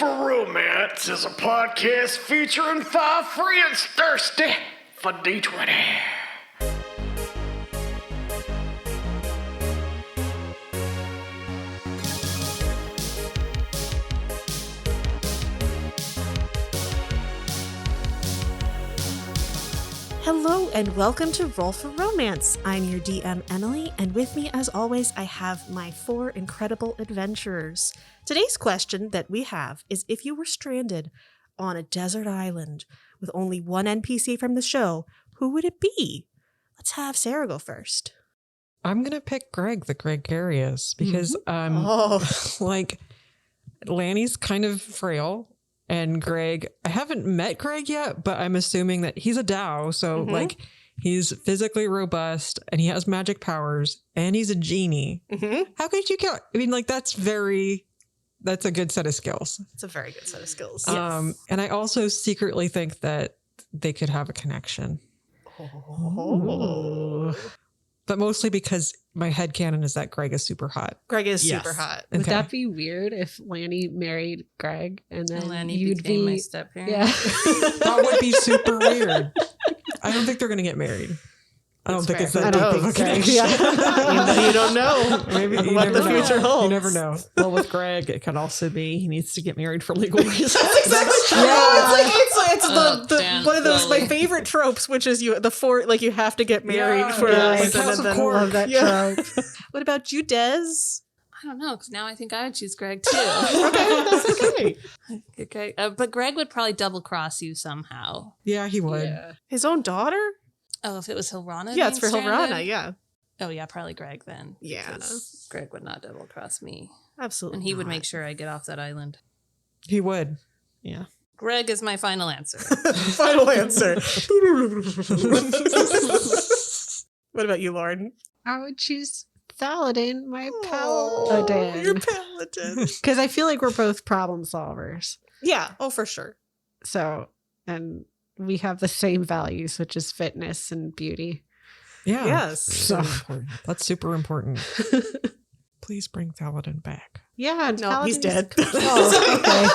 for Romance is a podcast featuring 5 friends thirsty for D20. Hello and welcome to Roll for Romance. I'm your DM, Emily, and with me, as always, I have my 4 incredible adventurers. Today's question that we have is, if you were stranded on a desert island with only one NPC from the show, who would it be? Let's have Sarah go first. I'm going to pick Greg, the gregarious, because like Lanny's kind of frail. And Greg, I haven't met Greg yet, but I'm assuming that he's a Dow. So like he's physically robust and he has magic powers and he's a genie. How could you count? I mean, like that's a good set of skills. It's a very good set of skills. And I also secretly think that they could have a connection. But mostly because my headcanon is that Greg is super hot. Greg is super hot. Would that be weird if Lanny married Greg and then Lanny you'd became be my step-parent? Yeah. That would be super weird. I don't think they're going to get married. I don't think it's that deep of a connection. You don't know Maybe what the future holds. You never know. Well, with Greg, it could also be he needs to get married for legal reasons. Exactly. It's one of those my favorite tropes, which is you have to get married for House and of Cork. love that trope. What about you, Des? I don't know, because now I think I would choose Greg too. Okay, that's okay. Okay, but Greg would probably double-cross you somehow. Yeah, he would. Yeah. His own daughter? Oh, if it was Hilrana? Yeah, it's for being Hilrana, stranded? yeah. Oh, yeah, probably Greg then. Yeah. because Greg would not double-cross me. Absolutely. And he would not. make sure I get off that island. He would. Yeah. Greg is my final answer. Final answer. What about you, Lauren? I would choose Thaladin, my Your paladin. paladin. Because I feel like we're both problem solvers. Yeah, for sure. So, and we have the same values, which is fitness and beauty. Yeah. Yes. So important. That's super important. Please bring Thaladin back. Yeah. No, he's dead. Oh,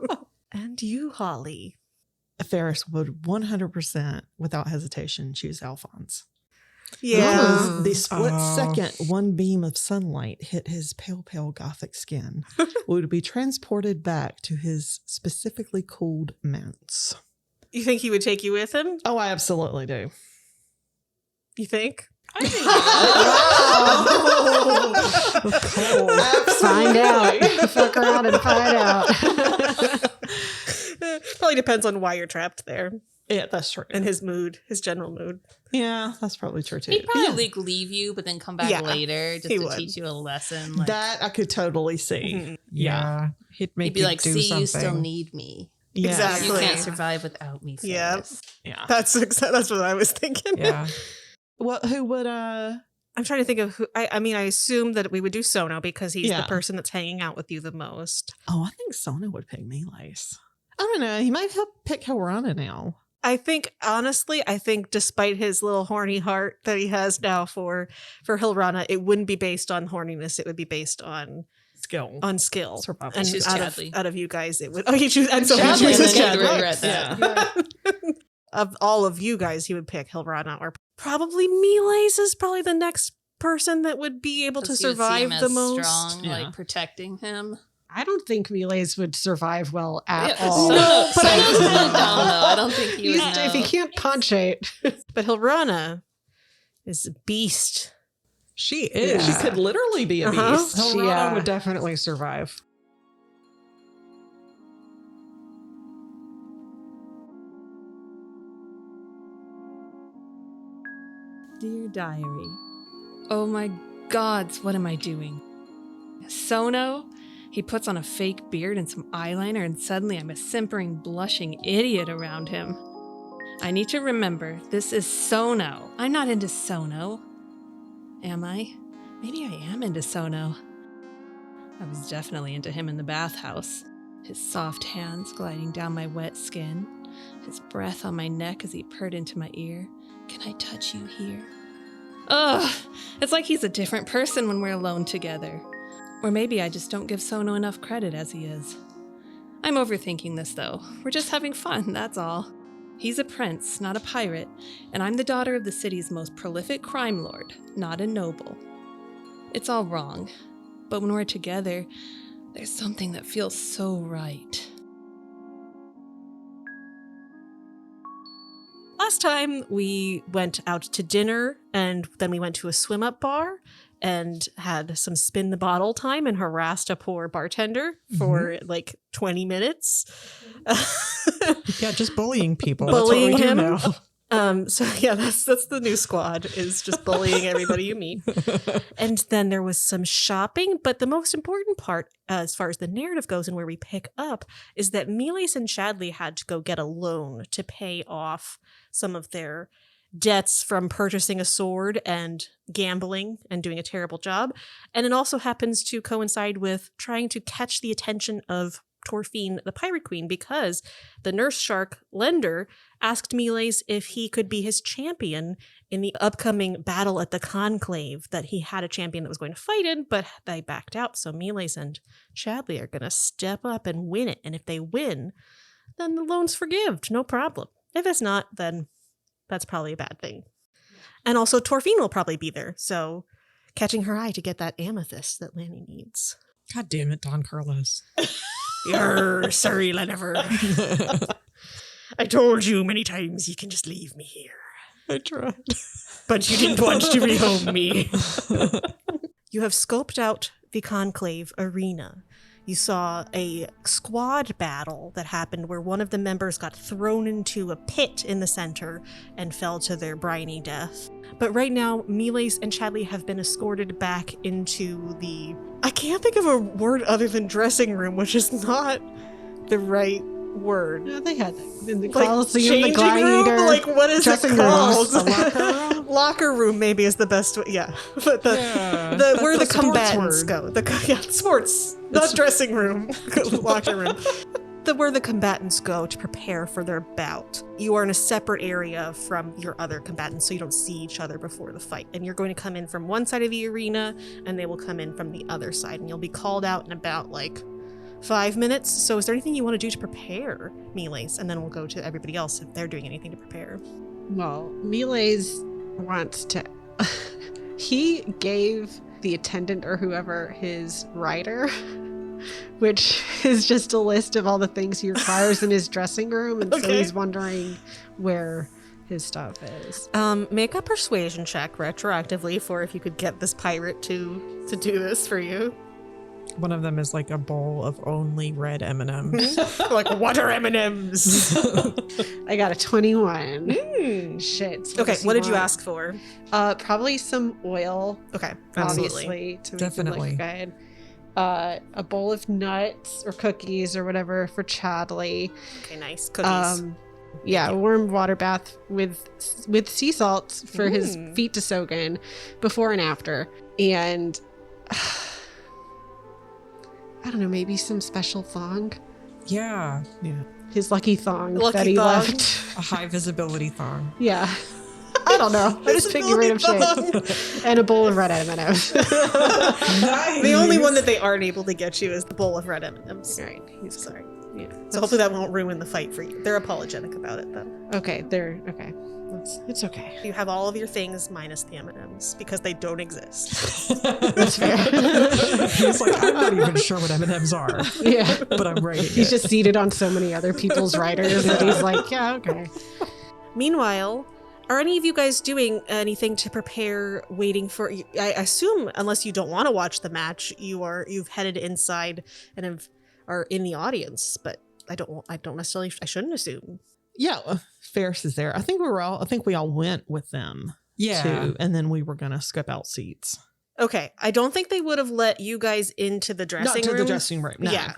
okay. And you, Holly. Faris would 100% without hesitation choose Alphonse. Yeah. The split Oh. second one beam of sunlight hit his pale gothic skin would be transported back to his specifically cooled manse. You think he would take you with him? Oh, I absolutely do. You think? I think Find out. Fuck around and find out. Probably depends on why you're trapped there Yeah, that's true. and his mood, his general mood. Yeah, that's probably true too. he'd probably Yeah. like leave you, but then come back Yeah, later just he to would. teach you a lesson. Like, That I could totally see. Mhm. Yeah. He'd make he'd be you like, do "See, something. you still need me. Yeah. Exactly. You can't survive without me." Yeah. Faris." Yeah. That's what I was thinking. Yeah. Well, who would I'm trying to think of who. I mean, I assume that we would do Sono because he's Yeah. the person that's hanging out with you the most. Oh, I think Sona would pick Miles. I don't know. He might help pick Hilrana now. I think, honestly, despite his little horny heart that he has now for Hilrana, it wouldn't be based on horniness. It would be based on Skill. skill. Survival. And Choose out Chadley. of you guys, it would. Oh, he chooses. And so Chadley, he chooses and then he'd Chadley. regret that. Yeah. Of all of you guys, he would pick Hilrana, or probably Miles is probably the next person that would be able to 'Cause you would see survive him the as most. strong, Yeah. like protecting him. I don't think Miles would survive well at Yeah, all. no, but I- I don't know. I don't think he would know. If he can't punch it. But Hilrana is a beast. She is. She could literally be a Uh-huh. beast. Hilrana Yeah. would definitely survive. Dear Diary. Oh my gods, what am I doing? Sono? He puts on a fake beard and some eyeliner, and suddenly I'm a simpering, blushing idiot around him. I need to remember, this is Sono. I'm not into Sono. Am I? Maybe I am into Sono. I was definitely into him in the bathhouse. His soft hands gliding down my wet skin. His breath on my neck as he purred into my ear. Can I touch you here? Ugh, it's like he's a different person when we're alone together. Or maybe I just don't give Sono enough credit as he is. I'm overthinking this, though. We're just having fun, that's all. He's a prince, not a pirate, and I'm the daughter of the city's most prolific crime lord, not a noble. It's all wrong, but when we're together, there's something that feels so right. Last time we went out to dinner and then we went to a swim up bar and had some spin the bottle time and harassed a poor bartender for like 20 minutes. Yeah, just bullying people. Bullying That's what we him. do now. So yeah, that's the new squad, is just bullying everybody you meet. And then there was some shopping, but the most important part, as far as the narrative goes and where we pick up, is that Miles and Chadley had to go get a loan to pay off some of their debts from purchasing a sword and gambling and doing a terrible job. And it also happens to coincide with trying to catch the attention of Torfine, the pirate queen, because the nurse shark lender asked Miles if he could be his champion in the upcoming battle at the conclave, that he had a champion that was going to fight in, but they backed out. So Miles and Chadley are going to step up and win it. And if they win, then the loan's forgived. No problem. If it's not, then that's probably a bad thing. And also Torfine will probably be there. So catching her eye to get that amethyst that Lanny needs. God damn it, Don Carlos. You're sorry, Laniver. I told you many times you can just leave me here. I tried. But you didn't want to rehome me. You have scoped out the conclave arena. You saw a squad battle that happened where one of the members got thrown into a pit in the center and fell to their briny death. But right now, Miles and Chadley have been escorted back into the... I can't think of a word other than dressing room, which is not the right word. No, they had that in the Like Coliseum, the changing Gladiator. room? Like, what is it dressing called? rooms. A locker room? Locker room maybe is the best way. Yeah. But where the sports combatants word. go. Sports. Not dressing room. Locker room. Where the combatants go to prepare for their bout. You are in a separate area from your other combatants, so you don't see each other before the fight. And you're going to come in from one side of the arena, and they will come in from the other side. And you'll be called out in about 5 minutes. So is there anything you want to do to prepare, Miles? And then we'll go to everybody else if they're doing anything to prepare. Well, Miles wants to... He gave the attendant or whoever his rider, which is just a list of all the things he requires in his dressing room. And so he's wondering where his stuff is. Make a persuasion check retroactively for if you could get this pirate to do this for you. One of them is like a bowl of only red M&Ms. What are M&Ms? I got a 21. Shit. So Okay, what did you ask for? Probably some oil. Okay, Obviously, to make Definitely. them look good. A bowl of nuts or cookies or whatever for Chadley. Okay, nice. Cookies. A warm water bath with sea salt for his feet to soak in before and after. And I don't know, maybe some special thong. Yeah. His lucky thong Lucky that he thong. left. A high visibility thong. Yeah. I don't know. I just pick your random shit. And a bowl of red M&Ms. Nice. The only one that they aren't able to get you is the bowl of red M&Ms. Right. He's sorry. Yeah. So hopefully that won't ruin the fight for you. They're apologetic about it, though. Okay. Okay. It's okay. You have all of your things minus the M&Ms because they don't exist. That's fair. He's like, I'm not even sure what M&Ms are, Yeah. but I'm writing He's it. just seated on so many other people's riders that he's like, yeah, okay. Meanwhile, are any of you guys doing anything to prepare, waiting for... I assume, unless you don't want to watch the match, you've headed inside and are in the audience, but I don't necessarily... I shouldn't assume. Yeah, Faris is there. I think we all went with them. Yeah. Too, and then we were gonna scope out seats. Okay, I don't think they would have let you guys into the dressing room. Not to the dressing room. No. Yeah.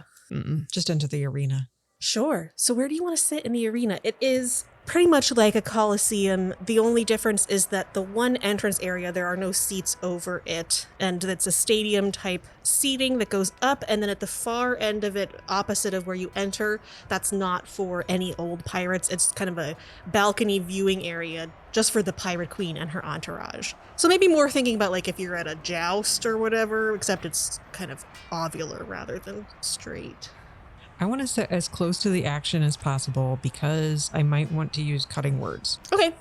Just into the arena. Sure. So where do you want to sit in the arena? It is pretty much like a coliseum. The only difference is that the one entrance area, there are no seats over it, and it's a stadium type seating that goes up, and then at the far end of it, opposite of where you enter, that's not for any old pirates. It's kind of a balcony viewing area just for the pirate queen and her entourage. So maybe more thinking about like if you're at a joust or whatever, except it's kind of ovular rather than straight. I want to sit as close to the action as possible because I might want to use cutting words. Okay,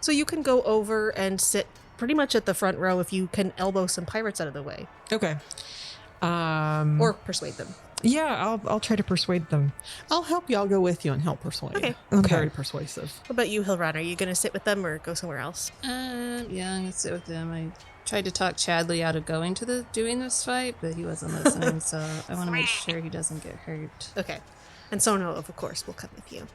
so you can go over and sit pretty much at the front row if you can elbow some pirates out of the way. Okay. Or persuade them. Yeah, I'll try to persuade them. I'll help you. I'll go with you and help persuade. Okay. I'm Okay. very persuasive. What about you, Hilrana? Are you going to sit with them or go somewhere else? Yeah, I'm gonna sit with them. I tried to talk Chadley out of doing this fight, but he wasn't listening, so I want to make sure he doesn't get hurt. Okay. And Sono, of course, will come with you.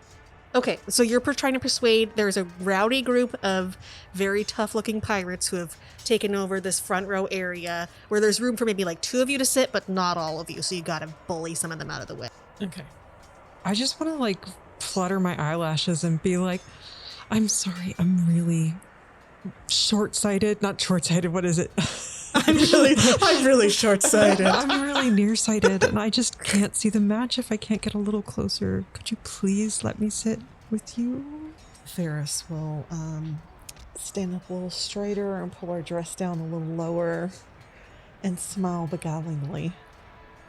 Okay, so you're trying to persuade. There's a rowdy group of very tough-looking pirates who have taken over this front row area where there's room for maybe like 2 of you to sit, but not all of you, so you gotta bully some of them out of the way. Okay. I just want to like flutter my eyelashes and be like, I'm sorry, I'm really short-sighted. Not short-sighted, what is it? I'm really short-sighted. I'm really nearsighted and I just can't see the match if I can't get a little closer. Could you please let me sit with you? Faris will stand up a little straighter and pull her dress down a little lower and smile beguilingly.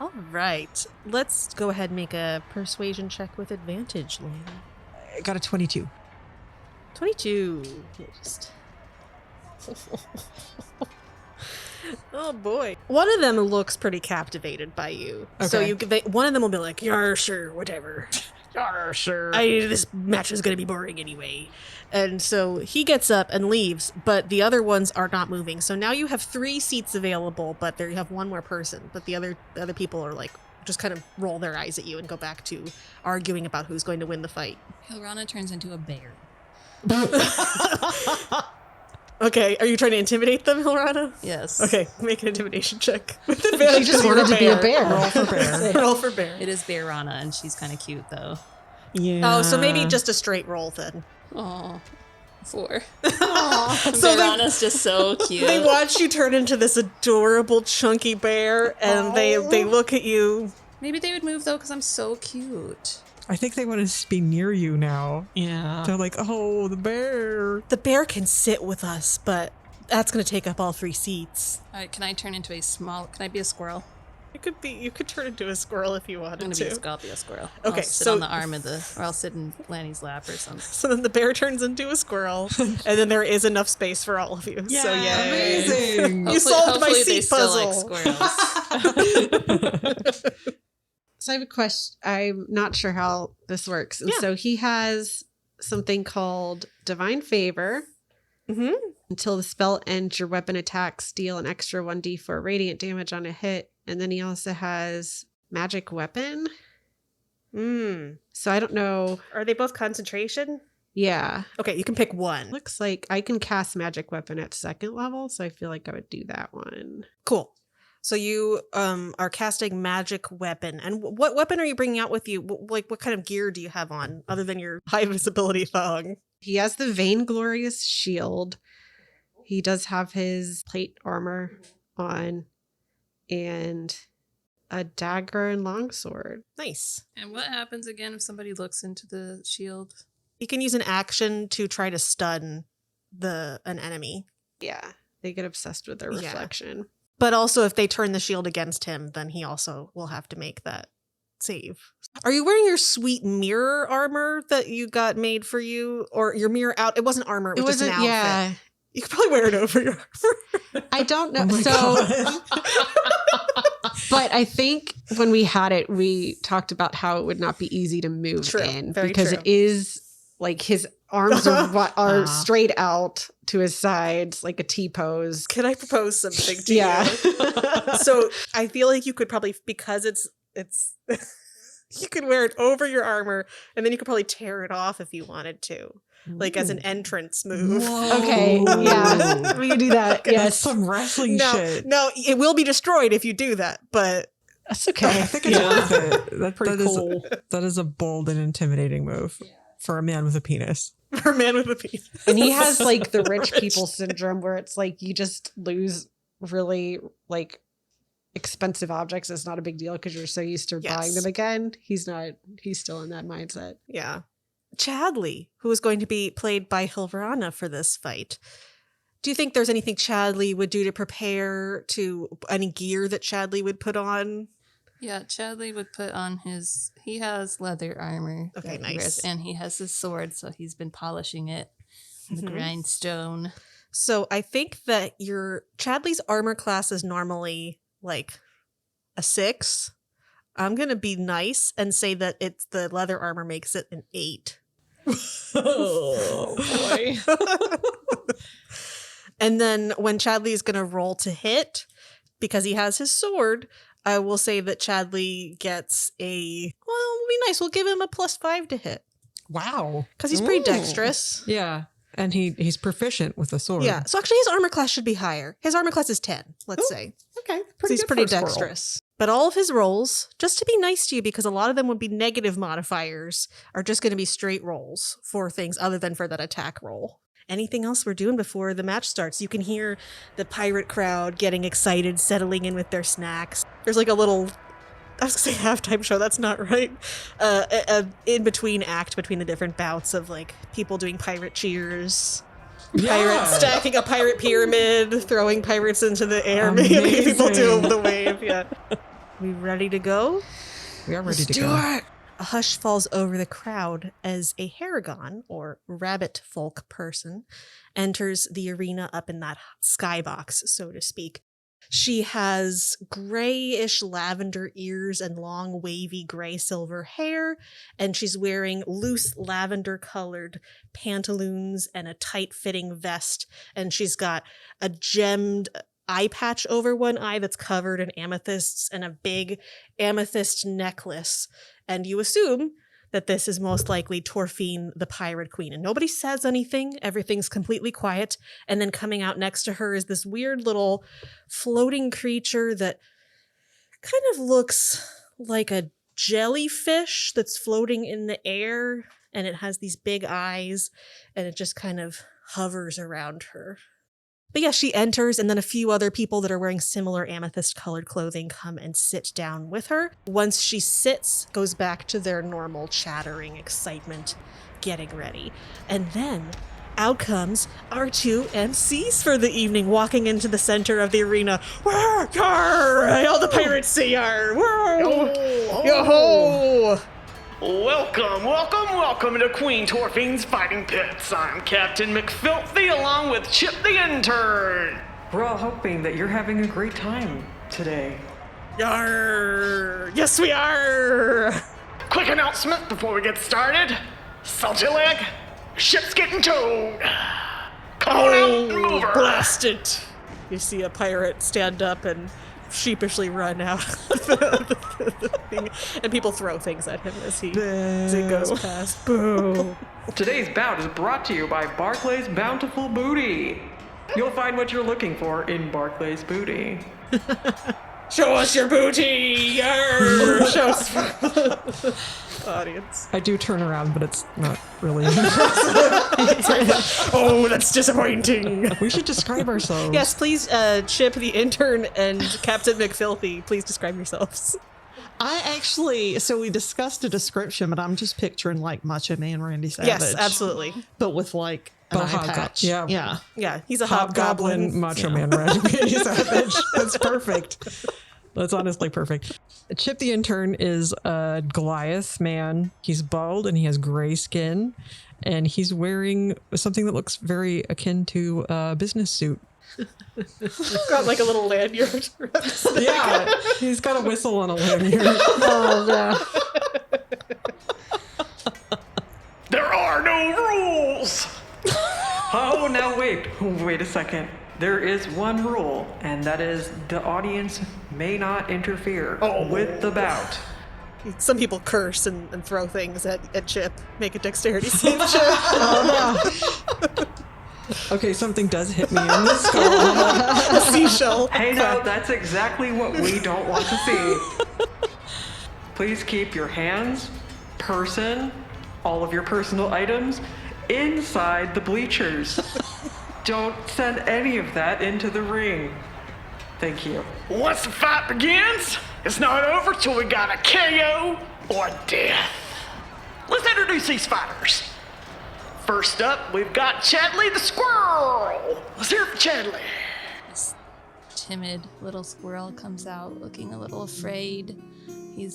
All right, let's go ahead and make a persuasion check with advantage, Lane. I got a 22. 22. Just... Oh boy. One of them looks pretty captivated by you. So Okay. one of them will be like, "Yeah, sure, whatever. Yar, sure. This match is going to be boring anyway." And so he gets up and leaves, but the other ones are not moving. So now you have 3 seats available, but there you have one more person. But the other people are like, just kind of roll their eyes at you and go back to arguing about who's going to win the fight. Hilrana turns into a bear. Okay, are you trying to intimidate them, Hilrana? Yes. Okay, make an intimidation check. With advantage, She just 'cause you're wanted to be a bear. Roll for bear. Roll for bear. It is Bearana, and she's kind of cute, though. Yeah. Oh, so maybe just a straight roll then. Aw. 4. So Bearana's just so cute. they watch you turn into this adorable chunky bear, and they look at you. Maybe they would move, though, because I'm so cute. I think they want to be near you now. Yeah. They're like, oh, the bear. The bear can sit with us, but that's going to take up all 3 seats. All right, can I turn into Can I be a squirrel? You could turn into a squirrel if you I'm wanted gonna to. I'll be a squirrel. Okay, I'll sit so- on the arm of or I'll sit in Lanny's lap or something. So then the bear turns into a squirrel, and then there is enough space for all of you. So yay. Amazing. You solved my Hopefully they seat still puzzle. like squirrels. So I have a question. I'm not sure how this works. And Yeah. so he has something called Divine Favor. Mm-hmm. Until the spell ends, your weapon attacks deal an extra 1d4 radiant damage on a hit. And then he also has Magic Weapon. So I don't know. Are they both concentration? Yeah. Okay, you can pick one. Looks like I can cast Magic Weapon at 2nd level. So I feel like I would do that one. Cool. So you are casting Magic Weapon. And what weapon are you bringing out with you? What kind of gear do you have on other than your high visibility thong? He has the Vainglorious Shield. He does have his plate armor on and a dagger and longsword. Nice. And what happens again if somebody looks into the shield? You can use an action to try to stun an enemy. Yeah. They get obsessed with their Yeah. reflection. But also if they turn the shield against him, then he also will have to make that save. Are you wearing your sweet mirror armor that you got made for you? Or your mirror out? It wasn't armor, it was just an outfit. Yeah. You could probably wear it over your armor. I don't know. Oh my so, God. but I think when we had it, we talked about how it would not be easy to move True. in Very because true. it is like his arms are straight out to his sides, like a T pose. Can I propose something to Yeah. you? So I feel like you could probably, because it's you could wear it over your armor, and then you could probably tear it off if you wanted to, like as an entrance move. Okay. Yeah. We can do that. That's Yes. some wrestling shit. No, it will be destroyed if you do that, but That's I okay. think it's worth it. Pretty cool. That is a bold and intimidating move. for a man with a penis. For a man with a penis. And he has like the rich people syndrome where it's like you just lose really like expensive objects. It's not a big deal because you're so used to buying them again. He's still in that mindset. Yeah. Chadley, who is going to be played by Hilrana for this fight. Do you think there's anything Chadley would do to prepare, to any gear that Chadley would put on? Yeah, Chadley would put on he has leather armor. Okay, that he nice. wears, and he has his sword, so he's been polishing it. The grindstone. So I think that Chadley's armor class is normally like a 6. I'm going to be nice and say that it's the leather armor makes it an 8. Oh, boy. And then when Chadley is going to roll to hit, because he has his sword, I will say that Chadley gets we'll be nice. We'll give him a +5 to hit. Wow. Because he's pretty dexterous. Yeah. And he's proficient with the sword. Yeah. So actually his armor class should be higher. His armor class is 10, let's say. Okay. So he's good pretty for a squirrel. dexterous. But all of his rolls, just to be nice to you, because a lot of them would be negative modifiers, are just going to be straight rolls for things other than for that attack roll. Anything else we're doing before the match starts? You can hear the pirate crowd getting excited, settling in with their snacks. There's like a little, I was going to say halftime show, that's not right. In between act between the different bouts of like people doing pirate cheers. Pirates stacking a pirate pyramid, throwing pirates into the air, making people do the wave. Yeah. We ready to go? We are ready to go. A hush falls over the crowd as a Haragon, or rabbit folk person, enters the arena up in that skybox, so to speak. She has grayish lavender ears and long wavy gray silver hair, and she's wearing loose lavender colored pantaloons and a tight fitting vest, and she's got a gemmed eye patch over one eye that's covered in amethysts and a big amethyst necklace. And you assume that this is most likely Torfine, the Pirate Queen. And nobody says anything. Everything's completely quiet. And then coming out next to her is this weird little floating creature that kind of looks like a jellyfish that's floating in the air. And it has these big eyes. And it just kind of hovers around her. But yeah, she enters, and then a few other people that are wearing similar amethyst-colored clothing come and sit down with her. Once she sits, goes back to their normal chattering excitement, getting ready. And then out comes our 2 MCs for the evening, walking into the center of the arena. Where are all the pirates say are? Yo-ho! Welcome to Queen Torfine's Fighting Pits. I'm Captain McFilthy along with Chip the Intern. We're all hoping that you're having a great time today. Yarr! Yes, we are! Quick announcement before we get started. Salty leg, ship's getting towed. Come on out and move her. Blast it! You see a pirate stand up and sheepishly run out of the thing, and people throw things at him as he goes past. Boo! Today's bout is brought to you by Barclay's Bountiful Booty. You'll find what you're looking for in Barclay's Booty. Show us your booty! Yarr! Show us audience. I do turn around, but it's not really. Oh, that's disappointing. We should describe ourselves. Yes, please, Chip the Intern and Captain McFilthy, please describe yourselves. So we discussed a description, but I'm just picturing like Macho Man Randy Savage. Yes, absolutely. But with like an eye patch. Yeah. Yeah, he's a hobgoblin. Macho Man Randy Savage. That's perfect. That's honestly perfect. Chip the Intern is a Goliath man. He's bald and he has gray skin, and he's wearing something that looks very akin to a business suit. Got like a little lanyard. Yeah, he's got a whistle on a lanyard. Oh, yeah. There are no rules. Oh, now wait a second. There is one rule, and that is the audience may not interfere with the bout. Some people curse and throw things at Chip. Make a dexterity save, Chip. Oh, no. Okay, something does hit me in the skull. A seashell. Hey, no, that's exactly what we don't want to see. Please keep your hands, person, all of your personal items inside the bleachers. Don't send any of that into the ring. Thank you. Once the fight begins, it's not over till we got a KO or death. Let's introduce these fighters. First up, we've got Chadley the Squirrel. Let's hear it for Chadley. This timid little squirrel comes out looking a little afraid. He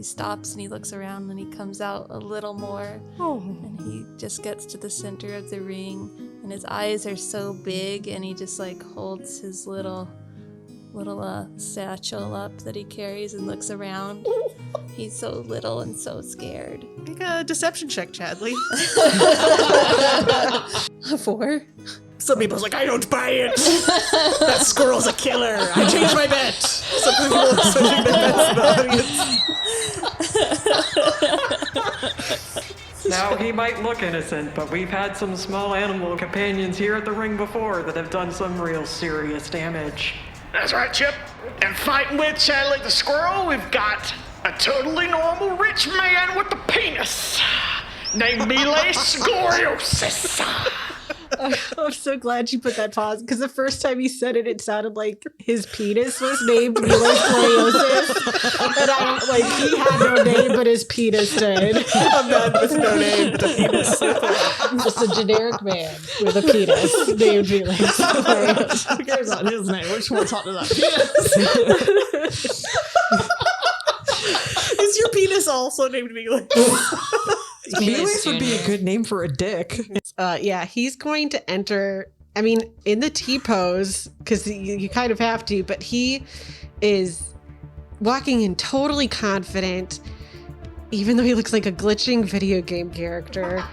stops and he looks around and he comes out a little more. And he just gets to the center of the ring and his eyes are so big and he just like holds his little satchel up that he carries and looks around. He's so little and so scared. Make a deception check, Chadley. A 4? Some people's like, I don't buy it. That squirrel's a killer. I changed my bet. Some people are switching their bets in the audience. Now, he might look innocent, but we've had some small animal companions here at the ring before that have done some real serious damage. That's right, Chip. And fighting with Chadley the Squirrel, we've got a totally normal rich man with a penis named Miles Gloriousus. I'm so glad you put that pause, because the first time he said it, it sounded like his penis was named Miles Gloriousus. And he had no name, but his penis did. A man with no name, but a penis. Just a generic man with a penis named Miles Gloriousus. Who cares about his name? Which one talked to that penis? Is your penis also named Miles? Miles would be a good name for a dick. Yeah, he's going to enter, in the T-pose, because you kind of have to, but he is walking in totally confident, even though he looks like a glitching video game character.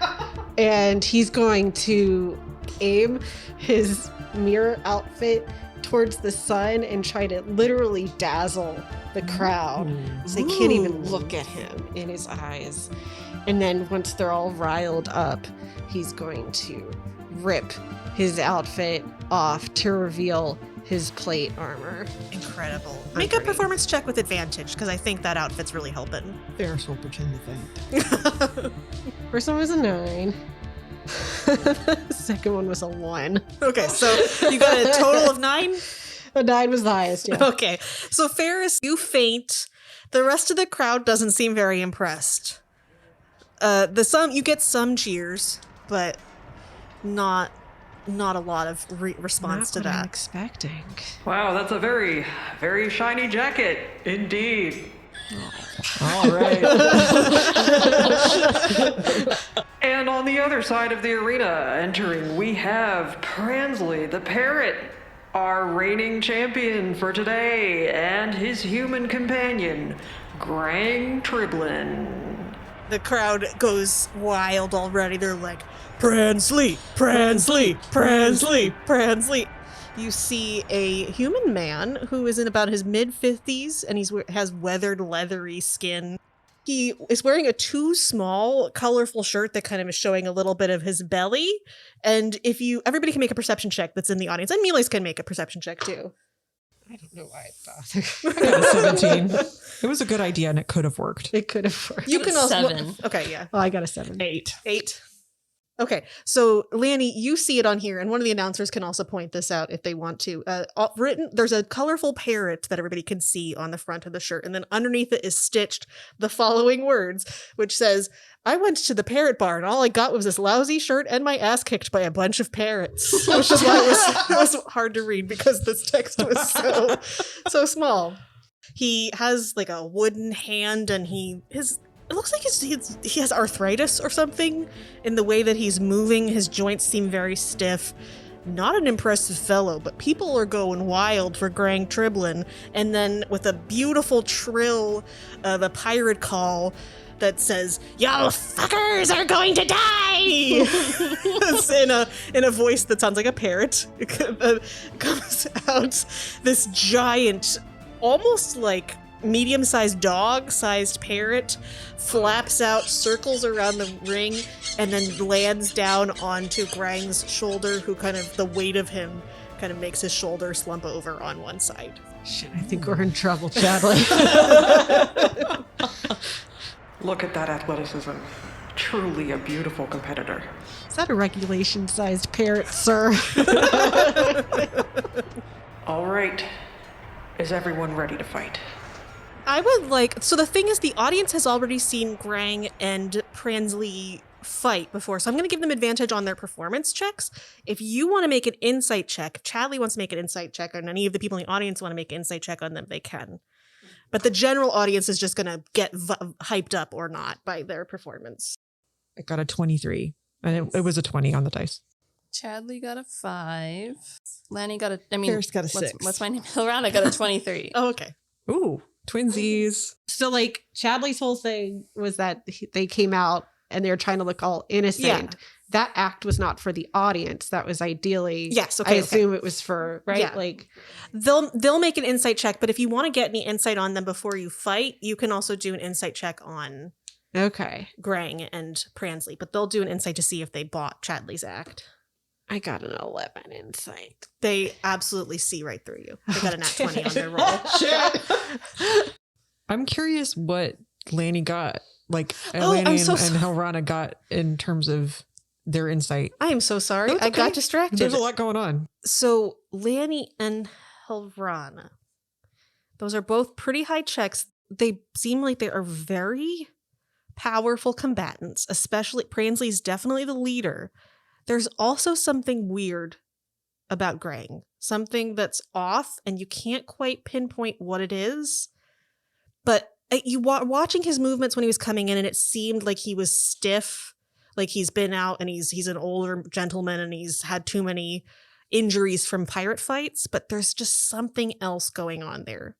And he's going to aim his mirror outfit towards the sun and try to literally dazzle the crowd so they can't even look at him in his eyes. And then once they're all riled up, he's going to rip his outfit off to reveal his plate armor. Incredible. Make a performance check with advantage, because I think that outfit's really helping. Faris will pretend to faint. First one was a 9. Second one was a 1. Okay, so you got a total of 9? A 9 was the highest, yeah. Okay, so Faris, you faint. The rest of the crowd doesn't seem very impressed. You get some cheers, but not a lot of response to that. I'm expecting. Wow, that's a very, very shiny jacket, indeed. All right. And on the other side of the arena, entering, we have Pransley the parrot, our reigning champion for today, and his human companion, Grang Triblin. The crowd goes wild already. They're like, Pransley, Pransley, Pransley, Pransley. You see a human man who is in about his mid-50s, and has weathered, leathery skin. He is wearing a too small, colorful shirt that kind of is showing a little bit of his belly. And everybody can make a perception check that's in the audience, and Miles can make a perception check too. I don't know why I bothered. I got a 17. It was a good idea and it could have worked. It could have worked. You can also 7. Okay, yeah. Oh, I got a 7. 8. 8. Okay, so Lanny, you see it on here, and one of the announcers can also point this out if they want to. There's a colorful parrot that everybody can see on the front of the shirt, and then underneath it is stitched the following words, which says, I went to the parrot bar, and all I got was this lousy shirt and my ass kicked by a bunch of parrots. Which is why it was hard to read, because this text was so small. He has like a wooden hand, and it looks like he has arthritis or something in the way that he's moving. His joints seem very stiff. Not an impressive fellow, but people are going wild for Grang Triblin. And then with a beautiful trill of a pirate call that says, y'all fuckers are going to die! in a voice that sounds like a parrot. Comes out this giant, almost like medium-sized dog-sized parrot, flaps out, circles around the ring, and then lands down onto Grang's shoulder, who the weight of him kind of makes his shoulder slump over on one side. Shit, I think we're in trouble, Chadley. Look at that athleticism. truly a beautiful competitor. Is that a regulation-sized parrot, sir? All right. Is everyone ready to fight? I would like... So the thing is, the audience has already seen Grang and Pransley fight before, so I'm going to give them advantage on their performance checks. If you want to make an insight check, if Chadley wants to make an insight check, and any of the people in the audience want to make an insight check on them, they can. But the general audience is just going to get hyped up or not by their performance. I got a 23, and it was a 20 on the dice. Chadley got a 5. Lanny got a... Faris got a 6. What's my name? Hilrana got a 23. Oh, okay. Ooh, twinsies. So, like, Chadley's whole thing was that they came out and they were trying to look all innocent. Yeah. That act was not for the audience. That was ideally... Yes, okay, I assume it was for, right? Yeah. Like, They'll make an insight check, but if you want to get any insight on them before you fight, you can also do an insight check on okay. Grang and Pransley, but they'll do an insight to see if they bought Chadley's act. I got an 11 insight. They absolutely see right through you. They got a nat 20 on their roll. I'm curious what Lanny got, like Oh, Lanny I'm so and sorry. Hilrana got in terms of their insight. I am so sorry. No, it's I okay. got distracted. There's a lot going on. So Lanny and Hilrana, those are both pretty high checks. They seem like they are very powerful combatants, especially Pransley's definitely the leader. There's also something weird about Grang, something that's off, and you can't quite pinpoint what it is. But you watching his movements when he was coming in, and it seemed like he was stiff, like he's been out and he's an older gentleman and he's had too many injuries from pirate fights. But there's just something else going on there,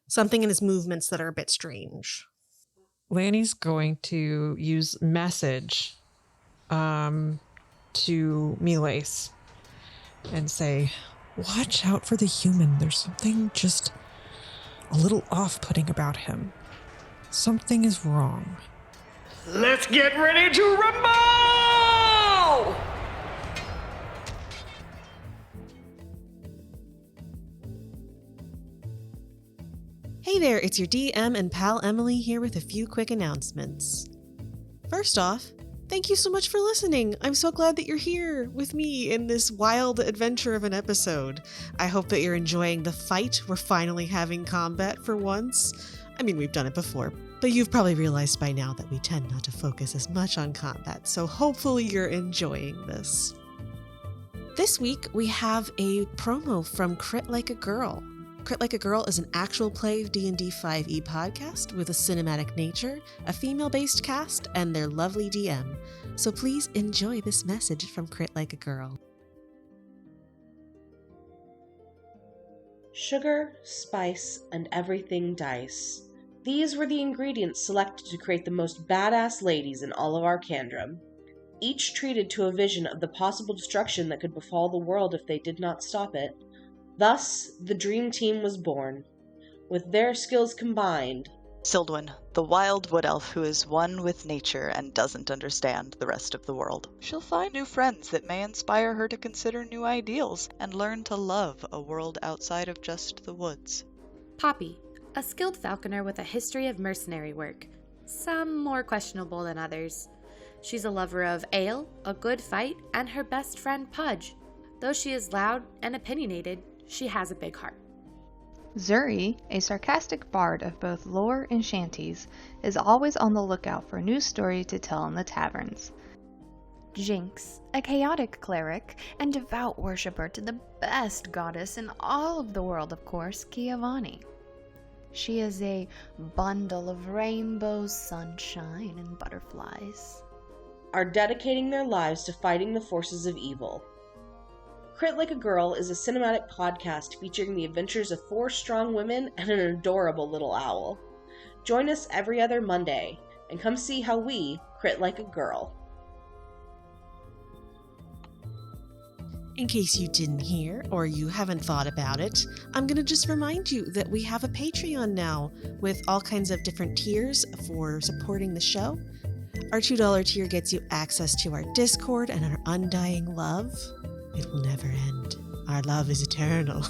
something in his movements that are a bit strange. Lanny's going to use message to Miles and say, watch out for the human. There's something just a little off-putting about him. Something is wrong. Let's get ready to rumble! Hey there, it's your DM and pal Emily here with a few quick announcements. First off, thank you so much for listening. I'm so glad that you're here with me in this wild adventure of an episode. I hope that you're enjoying the fight. We're finally having combat for once. I mean, we've done it before, but you've probably realized by now that we tend not to focus as much on combat, so hopefully you're enjoying this. This week, we have a promo from Crit Like a Girl. Crit Like a Girl is an actual play D&D 5e podcast with a cinematic nature, a female-based cast, and their lovely DM. So please enjoy this message from Crit Like a Girl. Sugar, spice, and everything dice. These were the ingredients selected to create the most badass ladies in all of Arcandrum, each treated to a vision of the possible destruction that could befall the world if they did not stop it. Thus, the Dream Team was born. With their skills combined, Sildwyn, the wild wood elf who is one with nature and doesn't understand the rest of the world. She'll find new friends that may inspire her to consider new ideals and learn to love a world outside of just the woods. Poppy, a skilled falconer with a history of mercenary work, some more questionable than others. She's a lover of ale, a good fight, and her best friend Pudge. Though she is loud and opinionated, she has a big heart. Zuri, a sarcastic bard of both lore and shanties, is always on the lookout for a new story to tell in the taverns. Jinx, a chaotic cleric and devout worshipper to the best goddess in all of the world, of course, Giovanni. She is a bundle of rainbows, sunshine, and butterflies. are dedicating their lives to fighting the forces of evil. Crit Like a Girl is a cinematic podcast featuring the adventures of 4 strong women and an adorable little owl. Join us every other Monday, and come see how we crit like a girl. In case you didn't hear or you haven't thought about it, I'm going to just remind you that we have a Patreon now with all kinds of different tiers for supporting the show. Our $2 tier gets you access to our Discord and our undying love. It will never end. Our love is eternal.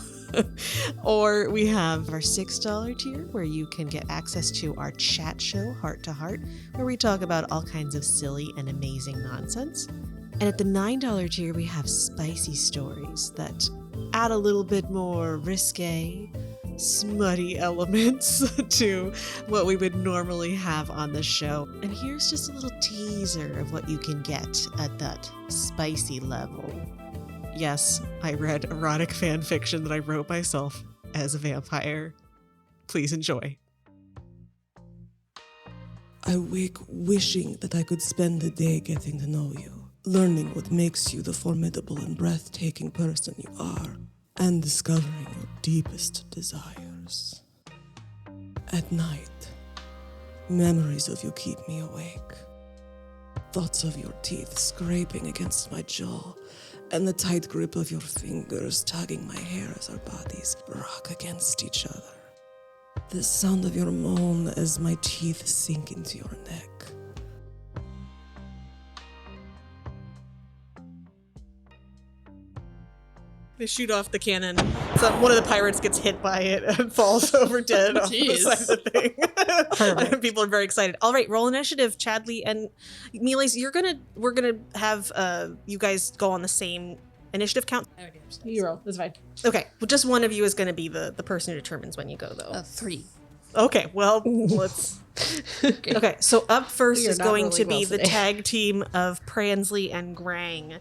Or we have our $6 tier where you can get access to our chat show, Heart to Heart, where we talk about all kinds of silly and amazing nonsense. And at the $9 tier, we have spicy stories that add a little bit more risque, smutty elements to what we would normally have on the show. And here's just a little teaser of what you can get at that spicy level. Yes, I read erotic fan fiction that I wrote myself as a vampire. Please enjoy. I wake wishing that I could spend the day getting to know you, learning what makes you the formidable and breathtaking person you are, and discovering your deepest desires. At night, memories of you keep me awake. Thoughts of your teeth scraping against my jaw, and the tight grip of your fingers tugging my hair as our bodies rock against each other. The sound of your moan as my teeth sink into your neck. They shoot off the cannon. So one of the pirates gets hit by it and falls over dead off the side of the thing. And people are very excited. All right, roll initiative, Chadley and Miles. We're gonna have you guys go on the same initiative count. You roll. That's fine. Okay, well, just one of you is going to be the person who determines when you go, though. 3. Okay, well, let's... Okay, so up first is going to be the tag team of Pransley and Grang.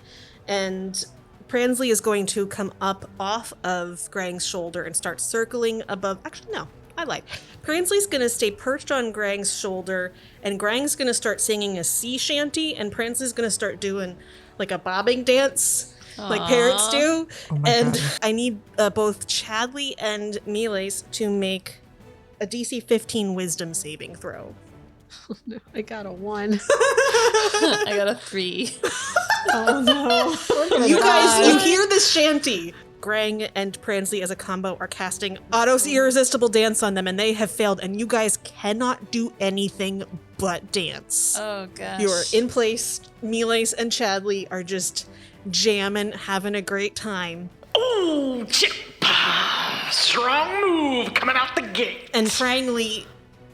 And Pransley is going to come up off of Grang's shoulder and start circling above... Actually, no, I lied. Pransley's going to stay perched on Grang's shoulder, and Grang's going to start singing a sea shanty, and Pransley's going to start doing, like, a bobbing dance... like parrots do. And God. I need both Chadley and Miles to make a DC 15 wisdom saving throw. Oh, no, I got a 1. I got a 3. Oh no. You guys, you hear this shanty. Grang and Pransley as a combo are casting Otto's Irresistible Dance on them, and they have failed, and you guys cannot do anything but dance. Oh gosh. You are in place. Miles and Chadley are just jamming, having a great time. Oh, chip! Strong move coming out the gate. And finally,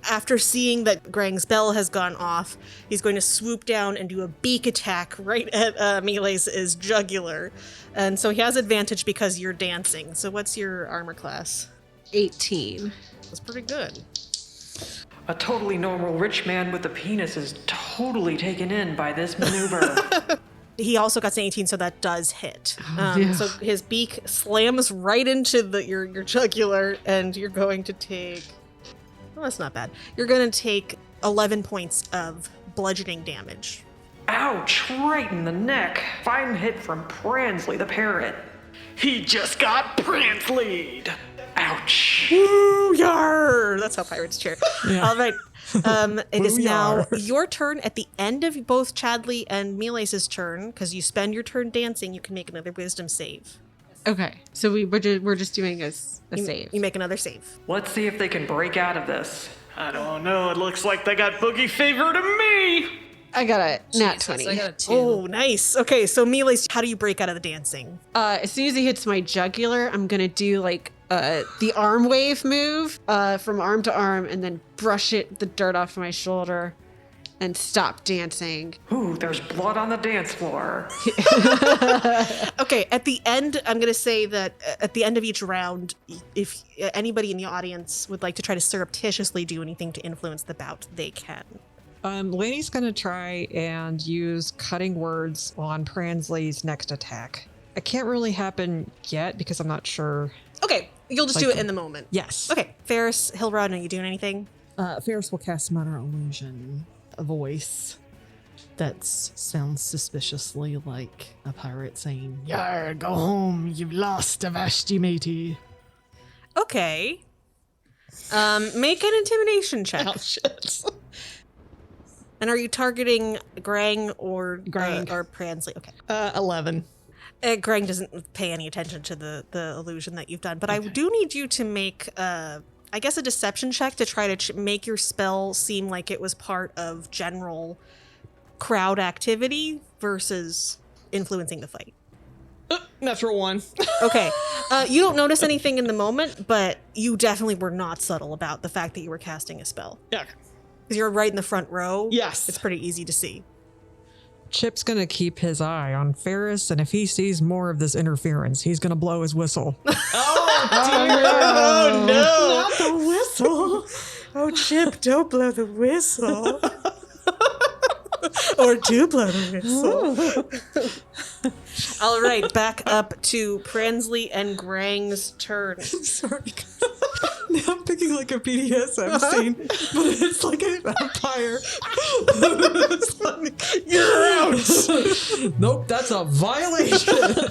after seeing that Grang's bell has gone off, he's going to swoop down and do a beak attack right at Miles' jugular. And so he has advantage because you're dancing. So what's your armor class? 18. That's pretty good. A totally normal rich man with a penis is totally taken in by this maneuver. He also got an 18, so that does hit. So his beak slams right into your jugular, and you're going to take... Well, that's not bad. You're going to take 11 points of bludgeoning damage. Ouch, right in the neck. Fine hit from Pransley the parrot. He just got Pransley'd. Ouch. Woo, yar! That's how pirates cheer. Yeah. All right. It is now your turn. At the end of both Chadley and Miles' turn, because you spend your turn dancing, you can make another wisdom save. Okay, so we're just doing a save. You make another save. Let's see if they can break out of this. I don't know. It looks like they got boogie fever to me. I got a nat 20. I got a 2. Oh, nice. Okay, so Miles, how do you break out of the dancing? As soon as he hits my jugular, I'm gonna do like the arm wave move from arm to arm, and then brush the dirt off my shoulder, and stop dancing. Ooh, there's blood on the dance floor. Okay, at the end, I'm gonna say that at the end of each round, if anybody in the audience would like to try to surreptitiously do anything to influence the bout, they can. Lainey's going to try and use cutting words on Pransley's next attack. It can't really happen yet because I'm not sure. Okay, you'll just do it in the moment. Yes. Okay, Faris, Hilrana, are you doing anything? Faris will cast Minor Illusion, a voice that sounds suspiciously like a pirate saying, "Yar, go home, you've lost a Vashti matey." Okay. Make an intimidation check. Oh, shit. And are you targeting Grang or Pransley? Okay. 11. Grang doesn't pay any attention to the illusion that you've done, but okay. I do need you to make, I guess, a deception check to try to make your spell seem like it was part of general crowd activity versus influencing the fight. Natural 1. Okay. You don't notice anything in the moment, but you definitely were not subtle about the fact that you were casting a spell. Yeah. Because you're right in the front row. Yes. It's pretty easy to see. Chip's gonna keep his eye on Faris, and if he sees more of this interference, he's gonna blow his whistle. Oh, no. Not the whistle. Oh, Chip, don't blow the whistle. Or do blow the whistle. All right, back up to Pransley and Grang's turn. Sorry. Now I'm thinking like a BDSM scene, but it's like a vampire. It's like, you're out. Nope, that's a violation.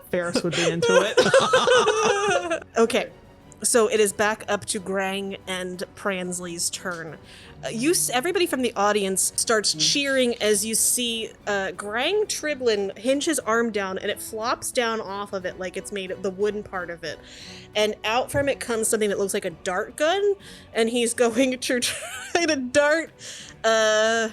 Faris would be into it. Okay, so it is back up to Grang and Pransley's turn. Everybody from the audience starts cheering as you see Grang Triblin hinge his arm down, and it flops down off of it like it's made of the wooden part of it. And out from it comes something that looks like a dart gun, and he's going to try to dart. He's going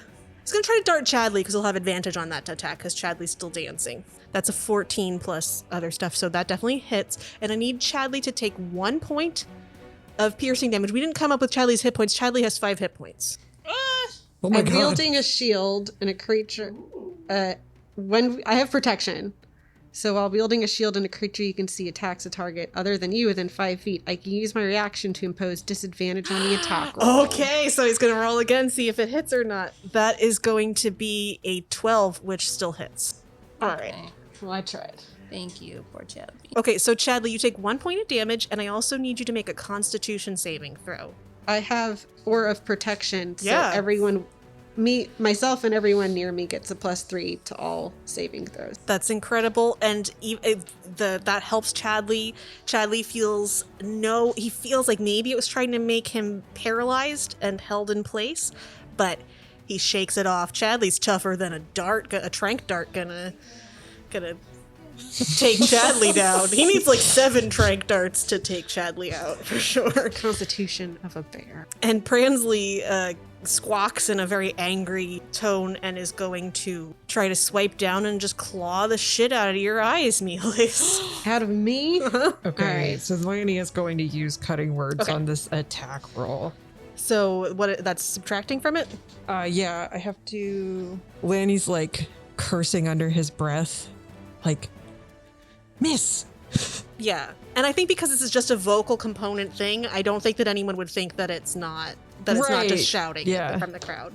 to try to dart Chadley because he'll have advantage on that attack because Chadley's still dancing. That's a 14 plus other stuff, so that definitely hits. And I need Chadley to take 1 point of piercing damage. We didn't come up with Chadley's hit points. Chadley has 5 hit points. Oh my I'm God. wielding a shield and a creature. When I have protection, so while wielding a shield and a creature you can see attacks a target other than you within 5 feet, I can use my reaction to impose disadvantage on the attack roll. Okay, so he's going to roll again, see if it hits or not. That is going to be a 12, which still hits. All right. Well, I tried. Thank you, poor Chadley. Okay, so Chadley, you take 1 point of damage, and I also need you to make a Constitution saving throw. I have 4 of protection, so Yeah. everyone, myself and everyone near me gets a +3 to all saving throws. That's incredible, and that helps Chadley. Chadley feels he feels like maybe it was trying to make him paralyzed and held in place, but he shakes it off. Chadley's tougher than a trank dart gonna take Chadley down. He needs like 7 trank darts to take Chadley out for sure. Constitution of a bear. And Pransley squawks in a very angry tone and is going to try to swipe down and just claw the shit out of your eyes, Miles. Out of me? Okay, All right. so Lanny is going to use cutting words Okay. on this attack roll. So that's subtracting from it? Yeah, I have to. Lanny's like cursing under his breath, like, miss. Yeah. And I think because this is just a vocal component thing, I don't think that anyone would think that it's not not Right. just shouting Yeah. from the crowd.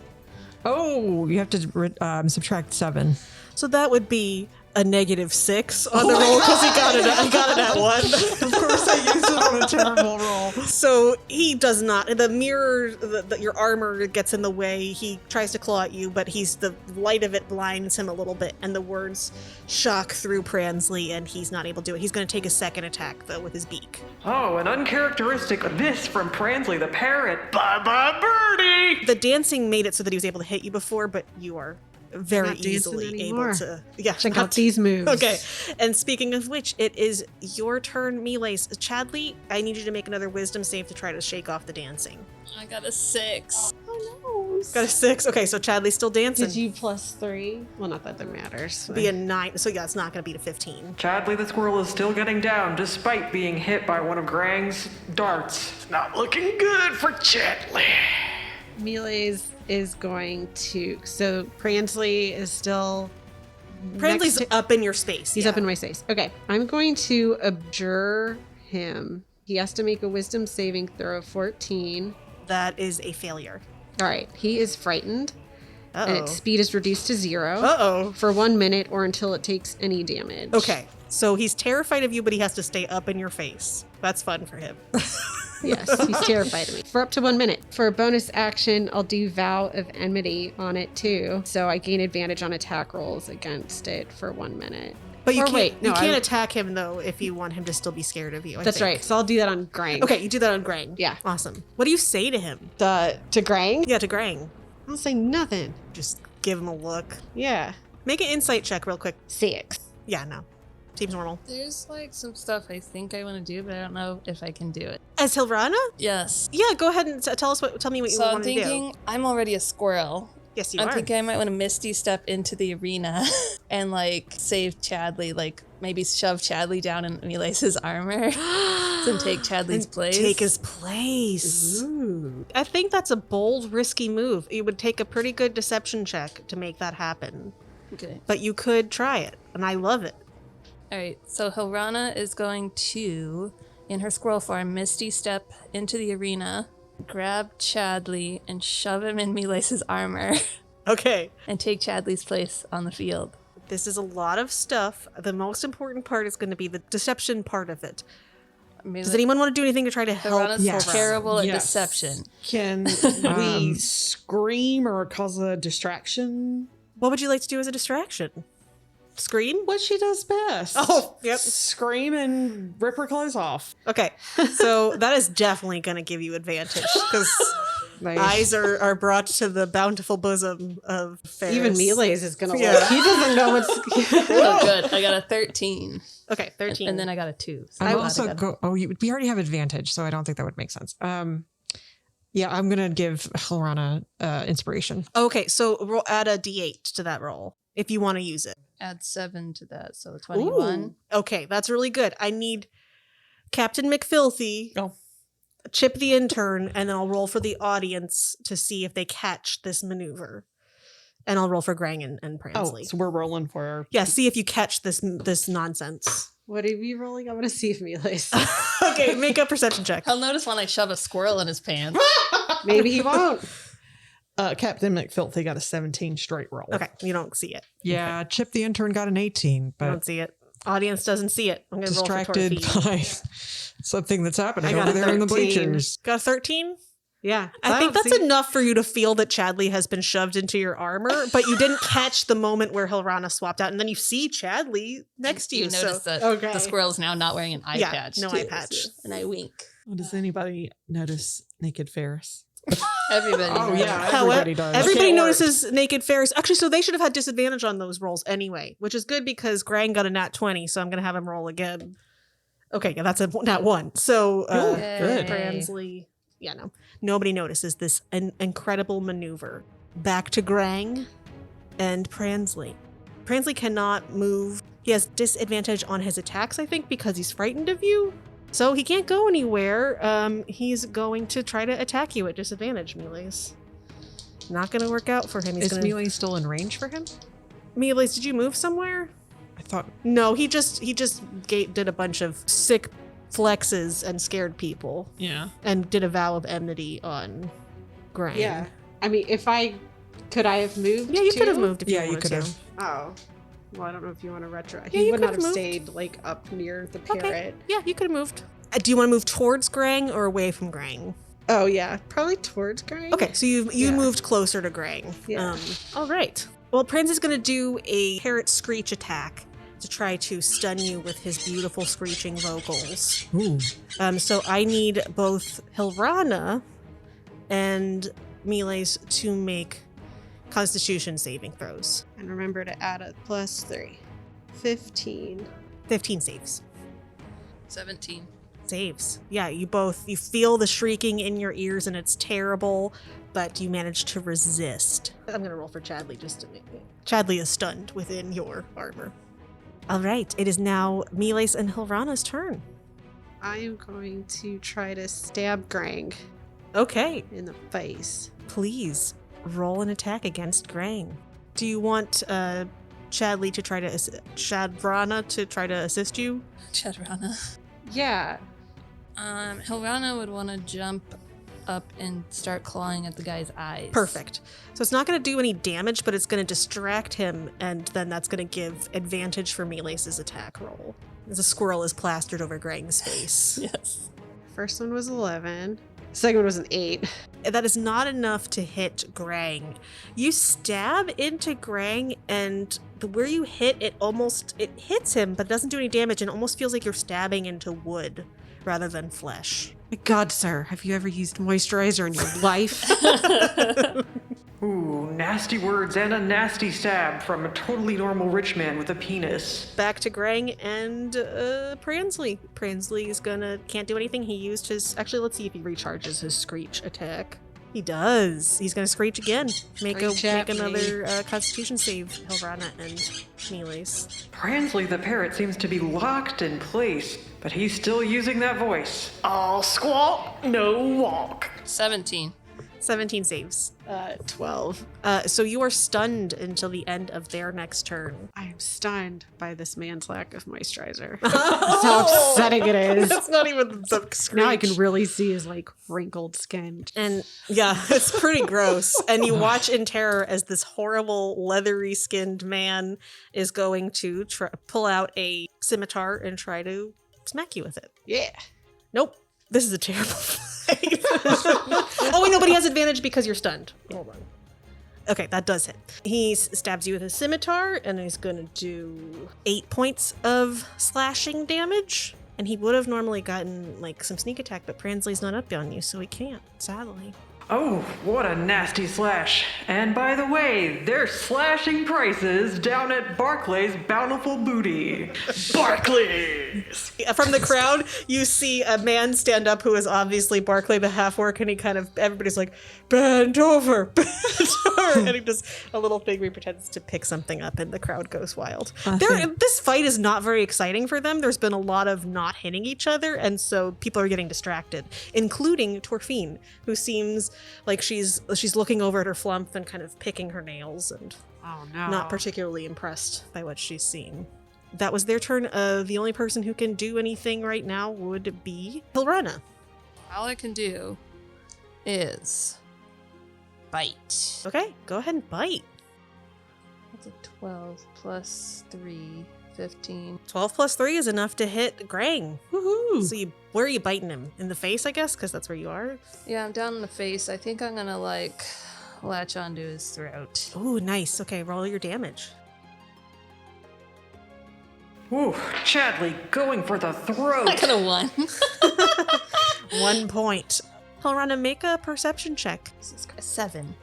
Oh, you have to subtract 7. So that would be a -6 on the roll because he got it at 1. Of course, I used it on a terrible roll. So he does not. The mirror, your armor gets in the way. He tries to claw at you, but the light of it blinds him a little bit, and the words shock through Pransley, and he's not able to do it. He's going to take a second attack though with his beak. Oh, an uncharacteristic miss from Pransley the parrot. Bye-bye, birdie! The dancing made it so that he was able to hit you before, but you are very Not dancing easily anymore. able to. Yeah, Check not- out these moves. Okay, and speaking of which, it is your turn, Miles. Chadley, I need you to make another wisdom save to try to shake off the dancing. I got a 6. Got a 6. Okay, so Chadley's still dancing. Did you +3? Well, not that that matters. Be a 9. So yeah, it's not going to beat a 15. Chadley the Squirrel is still getting down despite being hit by one of Grang's darts. It's not looking good for Chadley. Miles is going to. So Pransley is still. Pransley's up in your space. He's yeah. up in my space. Okay, I'm going to abjure him. He has to make a wisdom saving throw of 14. That is a failure. All right, he is frightened. And Uh-oh. its speed is reduced to 0 Uh-oh. for 1 minute or until it takes any damage. Okay, so he's terrified of you, but he has to stay up in your face. That's fun for him. Yes, he's terrified of me. For up to 1 minute. For a bonus action, I'll do Vow of Enmity on it too. So I gain advantage on attack rolls against it for 1 minute. But you Or can't, wait, no, you can't I- attack him, though, if you want him to still be scared of you. I That's think. right. So I'll do that on Grang. Okay, you do that on Grang. Yeah. Awesome. What do you say to him? To Grang? Yeah, to Grang. I'll say nothing. Just give him a look. Yeah. Make an insight check real quick. 6. Yeah, no. Seems normal. There's like some stuff I think I want to do, but I don't know if I can do it. As Hilrana? Yes. Yeah, go ahead and tell me what you So I'm want to do. thinking I'm already a squirrel. Yes, you I'm are. thinking I might want to Misty step into the arena and like save Chadley like maybe shove Chadley down in Miles' armor and take Chadley's place. Take his place. Ooh. I think that's a bold, risky move. You would take a pretty good deception check to make that happen. Okay. But you could try it, and I love it. All right, so Hilrana is going to, in her squirrel form, Misty step into the arena, grab Chadley, and shove him in Miles' armor. Okay. And take Chadley's place on the field. This is a lot of stuff. The most important part is going to be the deception part of it. Does anyone want to do anything to try to help? Hilrana's terrible at deception. Can we scream or cause a distraction? What would you like to do as a distraction? Scream? What she does best. Oh, yep. Scream and rip her clothes off. Okay, so that is definitely going to give you advantage because eyes are brought to the bountiful bosom of Faris. Even Miles is going to look. He doesn't know what's... Oh, good. I got a 13. Okay, 13. And then I got a 2. So I also we already have advantage, so I don't think that would make sense. Yeah, I'm going to give Hilrana inspiration. Okay, so add a d8 to that roll if you want to use it. Add 7 to that, so 21. Ooh, okay, that's really good. I need Captain McFilthy, Chip the intern, and then I'll roll for the audience to see if they catch this maneuver. And I'll roll for Grang and Pransley. Oh, so we're rolling for... Yeah, see if you catch this nonsense. What are you rolling? I want to see if Miles... Okay, make a perception check. He'll notice when I shove a squirrel in his pants. Maybe he won't. Captain McFilthy got a 17 straight roll. Okay, you don't see it. Yeah, Chip the intern got an 18, but I don't see it. Audience doesn't see it. I'm going to roll for distracted by something that's happening over there in the bleachers. Got a 13? Yeah. I think that's enough for you to feel that Chadley has been shoved into your armor, but you didn't catch the moment where Hilrana swapped out, and then you see Chadley next to you. You notice that the squirrel is now not wearing an eye patch. No too, eye patch. And I wink. Well, does anybody notice naked Faris? Everybody. Oh, yeah, everybody does. Everybody notices naked Faris. Actually, so they should have had disadvantage on those rolls anyway, which is good because Grang got a nat 20, so I'm going to have him roll again. Okay, yeah, that's a nat 1. So, good. Pransley. Yeah, no. Nobody notices this incredible maneuver. Back to Grang and Pransley. Pransley cannot move. He has disadvantage on his attacks, I think, because he's frightened of you. So he can't go anywhere. He's going to try to attack you at disadvantage, Miles. Not going to work out for him. Is Miles still in range for him? Miles, did you move somewhere? I thought... No, he just did a bunch of sick flexes and scared people. Yeah. And did a vow of enmity on Grang. Yeah. I mean, could I have moved? Yeah, you too? could have moved if you wanted could have. Oh. Well, I don't know if you want to retro. Yeah, He you would could not have have moved. stayed like up near the parrot. Okay. Yeah, you could have moved. Do you want to move towards Grang or away from Grang? Oh yeah, probably towards Grang. Okay, so you moved closer to Grang. Yeah. All right. Well, Prince is going to do a parrot screech attack to try to stun you with his beautiful screeching vocals. Ooh. So I need both Hilrana and Miles to make Constitution saving throws. And remember to add a +3. 15. 15 saves. 17. Saves. Yeah, you feel the shrieking in your ears and it's terrible, but you manage to resist. I'm going to roll for Chadley just to make it. Chadley is stunned within your armor. All right, it is now Miles and Hilrana's turn. I am going to try to stab Grang. Okay. In the face. Please roll an attack against Grang. Do you want Chadley to try to Chadrana to try to assist you? Chadrana. Yeah. Hilrana would want to jump up and start clawing at the guy's eyes. Perfect. So it's not going to do any damage, but it's going to distract him, and then that's going to give advantage for Miles' attack roll. As a squirrel is plastered over Grang's face. Yes. First one was 11. Second one was an 8. That is not enough to hit Grang. You stab into Grang, and where you hit, it hits him, but it doesn't do any damage, and it almost feels like you're stabbing into wood rather than flesh. My God, sir, have you ever used moisturizer in your life? Ooh, nasty words and a nasty stab from a totally normal rich man with a penis. Back to Grang and Pransley. Pransley can't do anything. He used his, actually let's see if he recharges his screech attack. He does. He's going to screech again. Make at another Constitution save, Hilrana and Miles. Pransley the parrot seems to be locked in place, but he's still using that voice. All squawk, no walk. 17. 17 saves. 12. So you are stunned until the end of their next turn. I am stunned by this man's lack of moisturizer. That's how upsetting it is. That's not even the screech. Now I can really see his like wrinkled skin. And yeah, it's pretty gross. And you watch in terror as this horrible leathery skinned man is going to pull out a scimitar and try to smack you with it. Yeah. Nope. This is a terrible fight. Oh, wait, no, but he has advantage because you're stunned. Hold on. Okay, that does hit. He stabs you with a scimitar, and he's going to do 8 points of slashing damage. And he would have normally gotten, like, some sneak attack, but Pransley's not up on you, so he can't, sadly. Oh, what a nasty slash. And by the way, they're slashing prices down at Barclay's Bountiful Booty. Barclays! From the crowd, you see a man stand up who is obviously Barclay the half-orc, and he kind of, everybody's like, bend over, and he does a little thing where he pretends to pick something up, and the crowd goes wild. This fight is not very exciting for them. There's been a lot of not hitting each other, and so people are getting distracted, including Torfine, who seems like she's looking over at her flump and kind of picking her nails and not particularly impressed by what she's seen. That was their turn. The only person who can do anything right now would be Hilrana. All I can do is bite. Okay, go ahead and bite. That's a 12 plus 3, 15. 12 plus 3 is enough to hit Grang. Woohoo! So where are you biting him? In the face, I guess, because that's where you are? Yeah, I'm down in the face. I think I'm gonna, like, latch onto his throat. Ooh, nice. Okay, roll your damage. Ooh, Chadley going for the throat. I could have won. 1 point. Hilrana, make a perception check. This is a 7.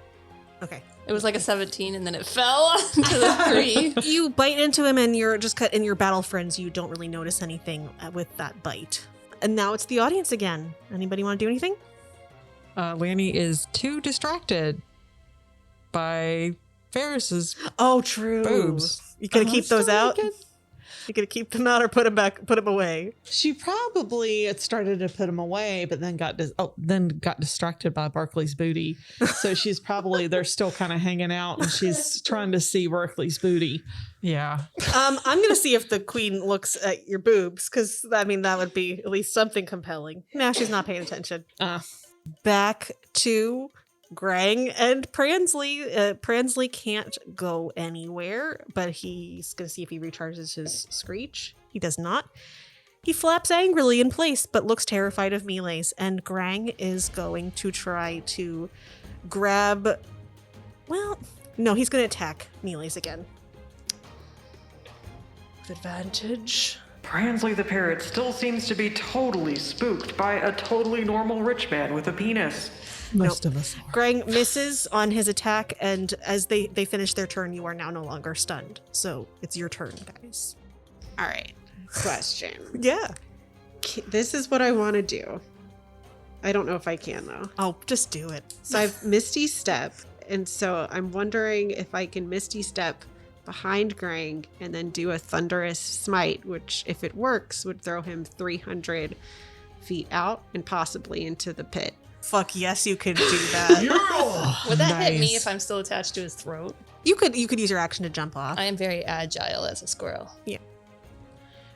Okay. It was like a 17 and then it fell to the 3. You bite into him and you're just cut in your battle friends. You don't really notice anything with that bite. And now it's the audience again. Anybody want to do anything? Lanny is too distracted by Faris's true boobs. You gonna keep those out? You gonna keep them out or put them away? She probably started to put him away, but then got distracted by Barclay's booty. So she's probably they're still kind of hanging out, and she's trying to see Barclay's booty. Yeah. I'm gonna see if the queen looks at your boobs, because I mean that would be at least something compelling. No, she's not paying attention. Back to Grang and Pransley. Pransley can't go anywhere, but he's going to see if he recharges his screech. He does not. He flaps angrily in place, but looks terrified of melees, and Grang is going to try to grab... Well, no, he's going to attack melees again. With advantage. Pransley the parrot still seems to be totally spooked by a totally normal rich man with a penis. Most of us are. Grang misses on his attack, and as they finish their turn, you are now no longer stunned. So it's your turn, guys. All right. Question. Yeah. This is what I want to do. I don't know if I can, though. Oh, just do it. So I've Misty Step, and so I'm wondering if I can Misty Step behind Grang and then do a Thunderous Smite, which, if it works, would throw him 300 feet out and possibly into the pit. Fuck yes, you could do that. Would that hit me if I'm still attached to his throat? You could use your action to jump off. I am very agile as a squirrel. Yeah.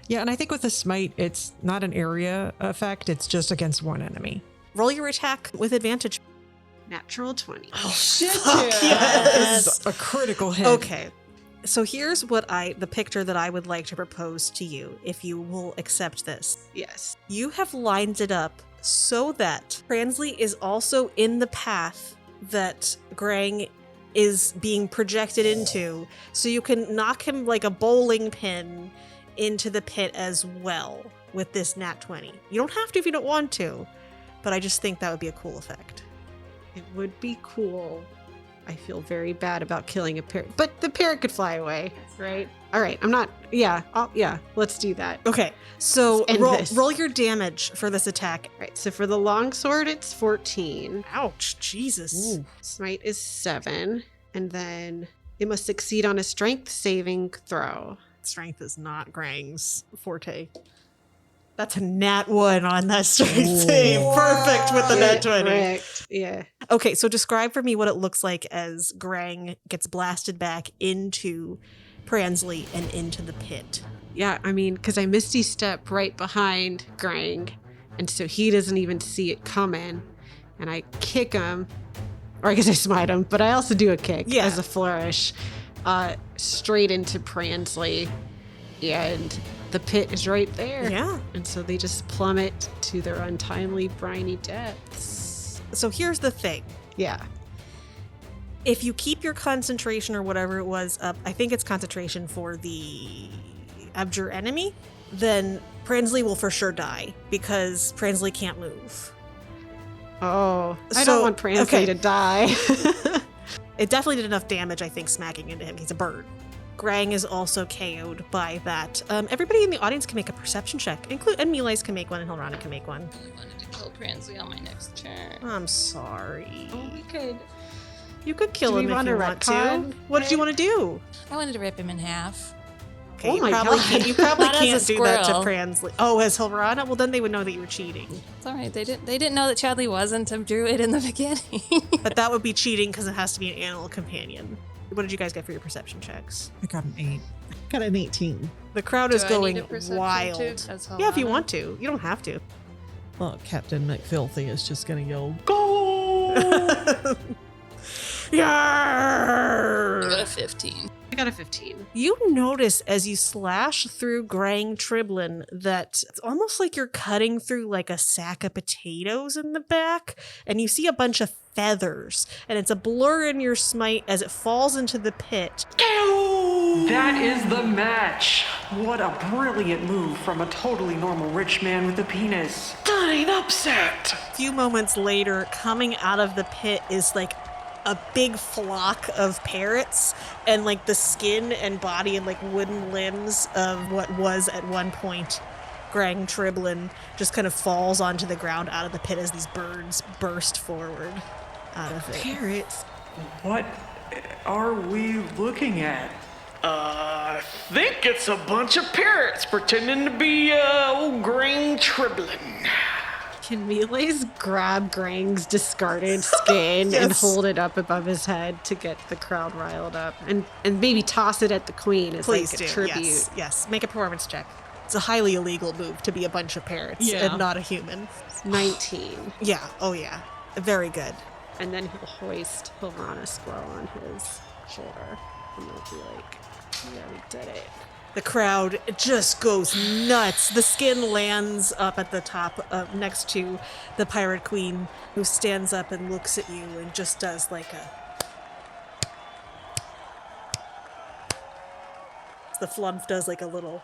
Yeah, and I think with the smite, it's not an area effect. It's just against one enemy. Roll your attack with advantage. Natural 20. Oh, shit. Yes. A critical hit. Okay. So here's the picture that I would like to propose to you, if you will accept this. Yes. You have lined it up so that Pransley is also in the path that Grang is being projected into, so you can knock him like a bowling pin into the pit as well with this nat 20. You don't have to if you don't want to, but I just think that would be a cool effect. It would be cool. I feel very bad about killing a parrot. But the parrot could fly away, right? All right, I'm not... Yeah, let's do that. Okay, so End this. roll your damage for this attack. Right, so for the longsword, it's 14. Ouch, Jesus. Ooh. Smite is 7. And then it must succeed on a strength saving throw. Strength is not Grang's forte. That's a nat 1 on that strength save. Perfect with the nat 20. Correct. Yeah. Okay, so describe for me what it looks like as Grang gets blasted back into Pransley and into the pit. Yeah, I mean, because I Misty Step right behind Grang, and so he doesn't even see it coming, and I kick him, or I guess I smite him, but I also do a kick as a flourish, straight into Pransley, and the pit is right there. Yeah. And so they just plummet to their untimely, briny deaths. So here's the thing. Yeah. If you keep your concentration or whatever it was up, I think it's concentration for the abjure enemy, then Pransley will for sure die because Pransley can't move. Oh, I don't want Pransley to die. It definitely did enough damage, I think, smacking into him. He's a bird. Grang is also KO'd by that. Everybody in the audience can make a perception check, and Miles can make one, and Hilrana can make one. I wanted to kill Pransley on my next turn. I'm sorry. Oh, we could. You could kill Do we him if want you to want to. retcon? What did you want to do? I wanted to rip him in half. Okay, Oh you my probably God. can't, you probably Not as can't a do that to squirrel. Pransley. Oh, as Hilrana? Well, then they would know that you were cheating. It's all right. They didn't know that Chadley wasn't a druid in the beginning. But that would be cheating because it has to be an animal companion. What did you guys get for your perception checks? I got an 8. Got an 18. The crowd Do is I need going a perception wild. too, as Yeah, if you Hilrana? want to. You don't have to. Well, Captain McFilthy is just going to yell, Go! I Yarr! got a 15. I got a 15. You notice as you slash through Grang Triblin that it's almost like you're cutting through like a sack of potatoes in the back, and you see a bunch of feathers, and it's a blur in your smite as it falls into the pit. That is the match. What a brilliant move from a totally normal rich man with a penis. Stunning upset. A few moments later, coming out of the pit is like a big flock of parrots, and like the skin and body and like wooden limbs of what was at one point Grang Triblin just kind of falls onto the ground out of the pit as these birds burst forward out of it. Parrots? What are we looking at? I think it's a bunch of parrots pretending to be old Grang Triblin. Can Miles grab Grang's discarded skin and hold it up above his head to get the crowd riled up? And maybe toss it at the queen as Please like a do. tribute. Yes. Make a performance check. It's a highly illegal move to be a bunch of parrots and not a human. 19. Yeah. Oh, yeah. Very good. And then he'll hoist Hilrana Squirrel on his shoulder. And they'll be like, yeah, we did it. The crowd just goes nuts. The skin lands up at the top next to the pirate queen, who stands up and looks at you and just does like a... The flump does like a little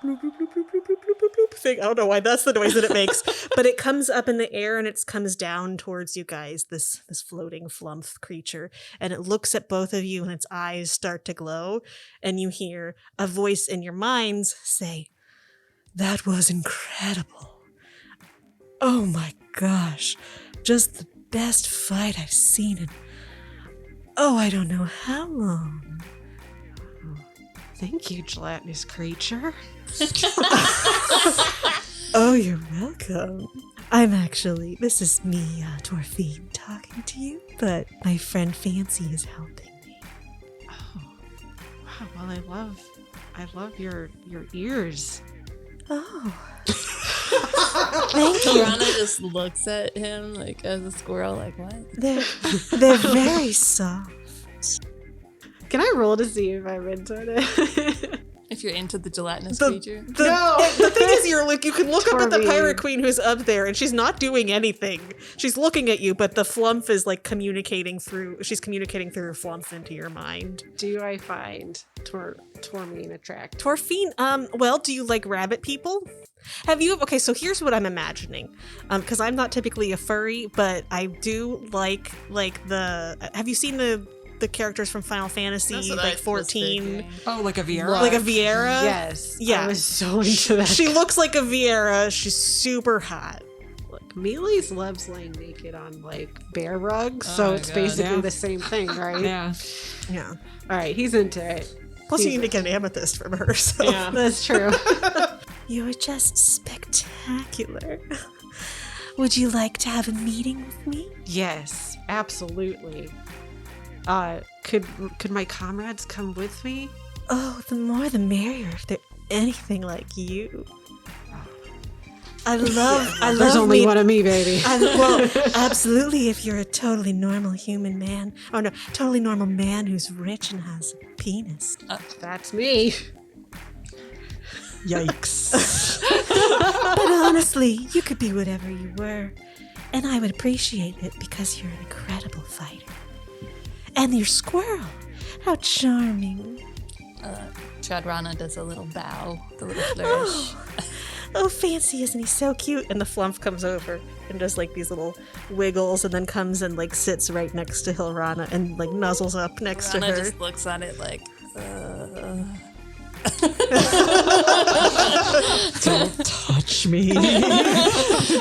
bloop, bloop, bloop, bloop, bloop, bloop, bloop, bloop thing. I don't know why that's the noise that it makes, but it comes up in the air and it comes down towards you guys, this floating flump creature, and it looks at both of you and its eyes start to glow, and you hear a voice in your minds say, "That was incredible. Oh my gosh, just the best fight I've seen in, oh, I don't know how long." Thank you, gelatinous creature. Oh, you're welcome. This is me, Torfine, talking to you, but my friend Fancy is helping me. Oh, wow. Well, I love your ears. Oh. Thank you. Hilrana just looks at him like as a squirrel, like, what? They're very soft. Can I roll to see if I'm into it? If you're into the gelatinous creature. The thing is, you can look up at the Torvine. pirate queen who's up there, and she's not doing anything. She's looking at you, but the flump is like communicating through her flump into your mind. Do I find Tormine attractive? Torfine, well, do you like rabbit people? Okay, so here's what I'm imagining. Because I'm not typically a furry, but I do like have you seen the the characters from Final Fantasy, That's what like I was 14. thinking. Oh, like a Viera? Like a Viera? Yes. Yeah. I was so into that. She looks like a Viera. She's super hot. Look, Miles loves laying naked on like bear rugs, so my it's God. basically Yeah. the same thing, right? Yeah. Yeah. All right, he's into it. Plus, you need to get an amethyst from her. So. Yeah, that's true. You're just spectacular. Would you like to have a meeting with me? Yes, absolutely. Could my comrades come with me? Oh, the more the merrier if they're anything like you. I love There's only one of me, baby. Well, absolutely, if you're a totally normal human man. Oh no, totally normal man who's rich and has a penis. That's me. Yikes. But honestly, you could be whatever you were. And I would appreciate it because you're an incredible fighter. And your squirrel. How charming. Chadlana does a little bow, the little flourish. Oh, fancy, isn't he so cute? And the flump comes over and does like these little wiggles and then comes and like sits right next to Hilrana and like nuzzles up next to Hilrana her. just looks at it like, Don't touch me.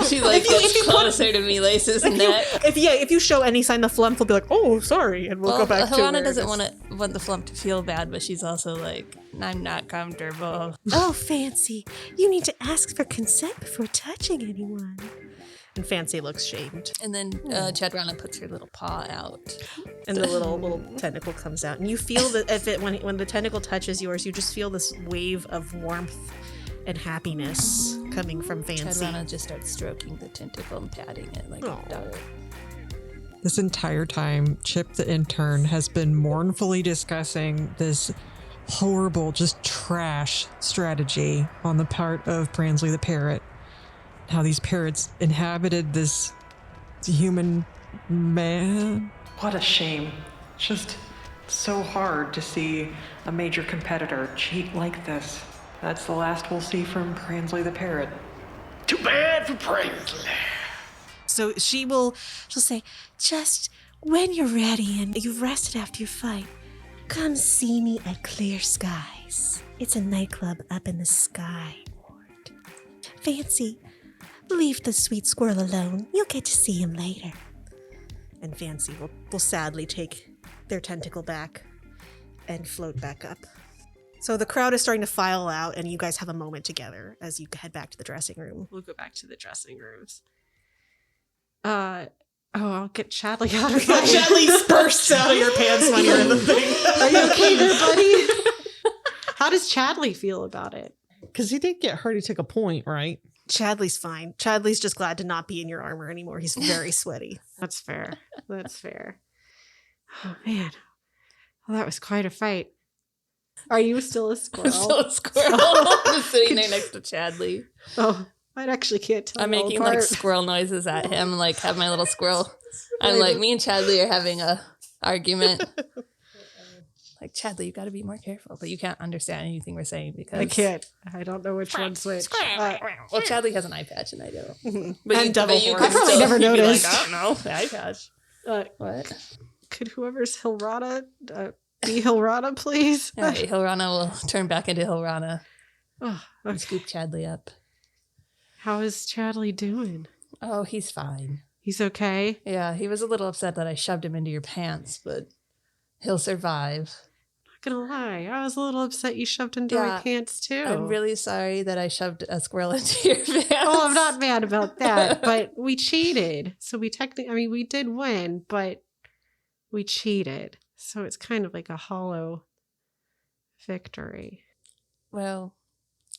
She like gets closer to Miles' neck. If you show any sign, the flump will be like, "Oh, sorry," and we'll go back to Hilrana where doesn't it is. want the flump to feel bad, but she's also like, I'm not comfortable. Oh, fancy, you need to ask for consent before touching anyone. And Fancy looks shamed. And then Chadlana puts her little paw out. And the little tentacle comes out. And you feel that when the tentacle touches yours, you just feel this wave of warmth and happiness coming from Fancy. Chadlana just starts stroking the tentacle and patting it like a dog. This entire time, Chip the intern has been mournfully discussing this horrible, just trash strategy on the part of Pransley the parrot. How these parrots inhabited this human man. What a shame. Just so hard to see a major competitor cheat like this. That's the last we'll see from Pransley the parrot. Too bad for Pransley. So she'll say, just when you're ready and you've rested after your fight, come see me at Clear Skies. It's a nightclub up in the sky ward. Fancy, leave the sweet squirrel alone. You'll get to see him later. And Fancy will sadly take their tentacle back and float back up. So the crowd is starting to file out, and you guys have a moment together as you head back to the dressing room. We'll go back to the dressing rooms. I'll get Chadley out of here. Chadley bursts out of your pants when you're in the thing. Are you okay there, buddy? How does Chadley feel about it? Because he did get hurt. He took a point, right? Chadley's fine. Chadley's just glad to not be in your armor anymore. He's very sweaty. That's fair. That's fair. Oh, man. Well, that was quite a fight. Are you still a squirrel? So a squirrel just sitting there next to Chadley. Oh, I actually can't tell. I'm making apart. like squirrel noises at him, like have my little squirrel. I'm like, me and Chadley are having a argument. Like, Chadley, you got to be more careful, but you can't understand anything we're saying because I can't. I don't know which one's which. Well, Chadley has an eye patch and I don't. And double you horns. could I probably still never be noticed. Like, I don't know, eye patch. What? Could whoever's Hilrana be Hilrana, please? All right, Hilrana will turn back into Hilrana. Oh, And okay. scoop Chadley up. How is Chadley doing? Oh, he's fine. He's okay? Yeah, he was a little upset that I shoved him into your pants, but he'll survive. Not gonna lie, I was a little upset you shoved into my pants too. I'm really sorry that I shoved a squirrel into your pants. Oh, I'm not mad about that, but we cheated. So we technically, we did win, but we cheated. So it's kind of like a hollow victory. Well,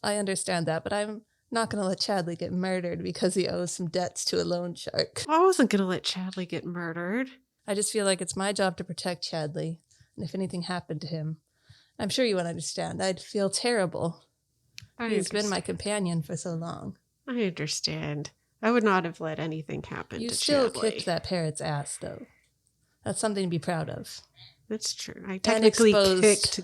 I understand that, but I'm not going to let Chadley get murdered because he owes some debts to a loan shark. I wasn't gonna let Chadley get murdered. I just feel like it's my job to protect Chadley, and if anything happened to him, I'm sure you would understand. I'd feel terrible. He's been my companion for so long. I understand. I would not have let anything happen You to still Chadley. kicked that parrot's ass, though. That's something to be proud of. That's true. I technically exposed- kicked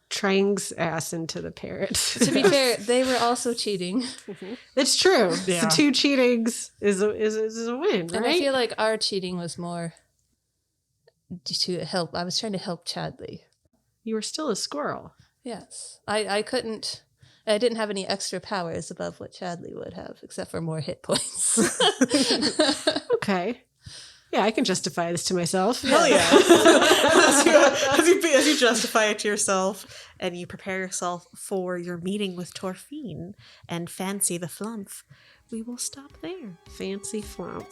Trang's ass into the parrot. To be fair, they were also cheating. It's true. Yeah. So 2 cheatings is a win, right? And I feel like our cheating was more to help. I was trying to help Chadley. You were still a squirrel. Yes. I couldn't. I didn't have any extra powers above what Chadley would have, except for more hit points. Okay. Yeah, I can justify this to myself. Hell yeah. as you justify it to yourself and you prepare yourself for your meeting with Torfine and Fancy the Flump, we will stop there. Fancy flump.